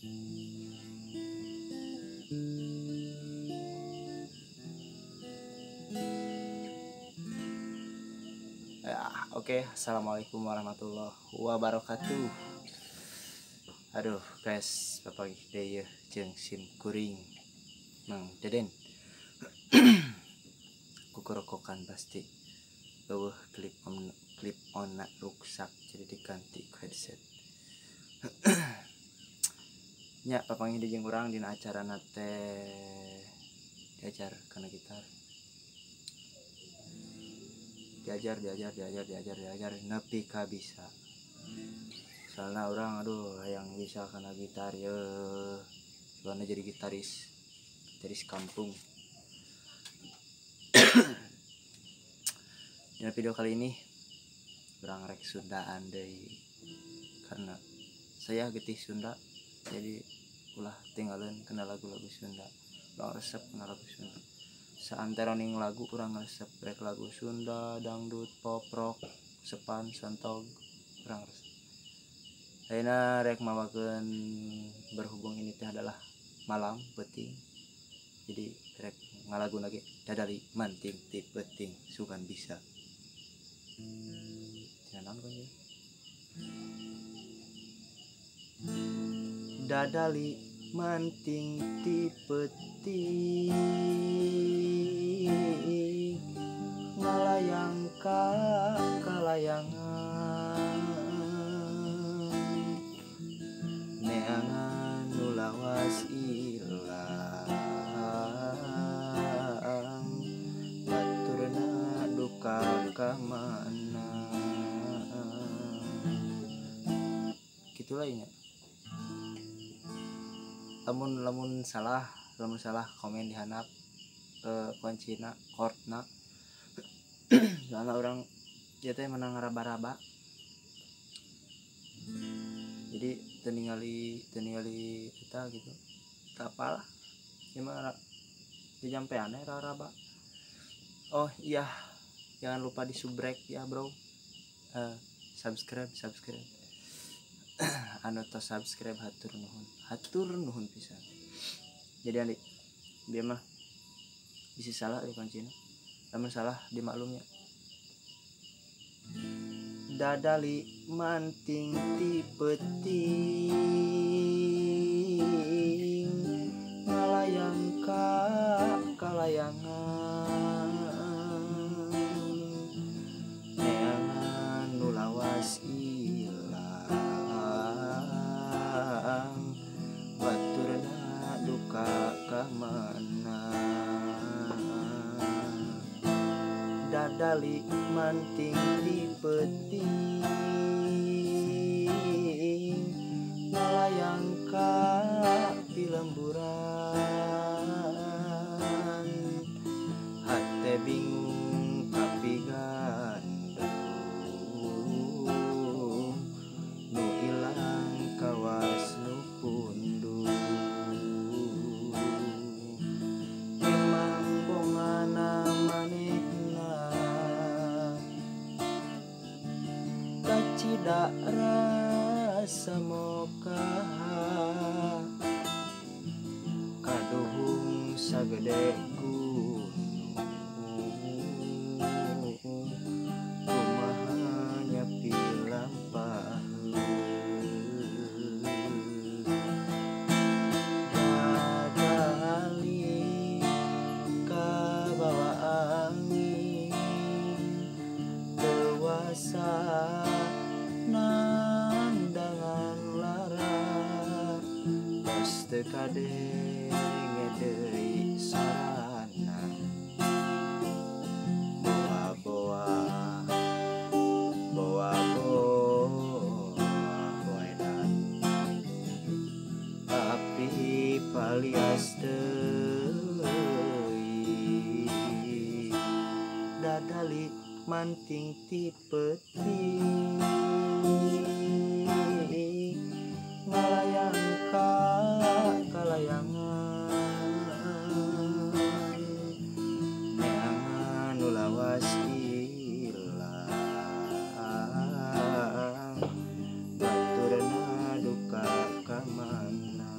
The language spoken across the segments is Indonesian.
Ya, oke. Assalamualaikum warahmatullahi wabarakatuh. Aduh guys, papagi deh jeung sim kuring Mang Deden. Kukurokokan pasti eueuh klip on rusak jadi diganti ku headset. Nya papangih deui jeung urang dina acarana teh diajar kana gitar. Diajar nepi ka bisa. Soalnya orang yang bisa kena gitar ya soalnya jadi gitaris kampung. Di video kali ini orang rek Sundaan deui karena saya getih Sunda jadi ulah tinggalin kena lagu-lagu Sunda. Orang resep kena lagu Sunda. Seantero ning lagu orang resep rek lagu Sunda, dangdut, pop, rock, sepan, santog, orang resep. Ayeuna rek mawakeun berhubung ini teh adalah malam peuting. Jadi rek ngalaguna ge dadali manting ti peuting sugan bisa. Cenah naon ya? Dadali manting ti peuting ngalayang ka kalayangan neangan nu lawas ilang baturna duka ka mana kitu lah nya. Lamun salah komen di handap kuncina chordna. Soalnya orang dia teh menang raba-raba. Jadi teningali kita gitu. Tak apalah. Gimana dijampean raba. Oh iya, jangan lupa di subrek ya, bro. Subscribe. Anu tos subscribe hatur nuhun pisan. Jadi adik dia mah bisa salah di kuncina. Lamun salah dimaklumnya. Dadali manting ti peuting ngalayang ka kalayangan neangan nu lawas ilang baturna duka ka mana. Dadali manting di peuting ngalayang ka pilemburan hate bingung kapigandung nu ilang kawas nu pundung emang bongana manehna kacida rasa mokaha kaduhung sagede gunung kumaha nyapi lampaheun dadali kabawa angin dewasa nandangan lara tos teu kadenge deui sarana boa edan tapi palias deui dadali manting ti peuting ngalayang ka kalayangan neangan nu lawas ilang baturna duka ka mana.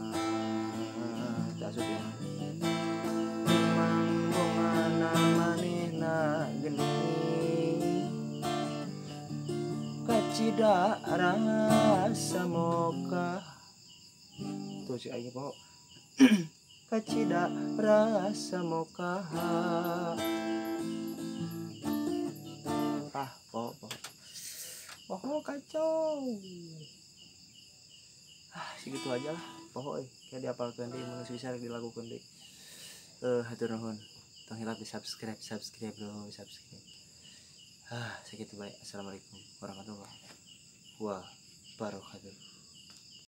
kacida rasa moka tuh si aja po kacida rasa moka poho kacau segitu aja lah poho kayak diapalkan deh manusia bisa dilakukan deh hatur nuhun tong hilap di subscribe bro subscribe segitu baik. Assalamualaikum warahmatullahi wabarakatuh.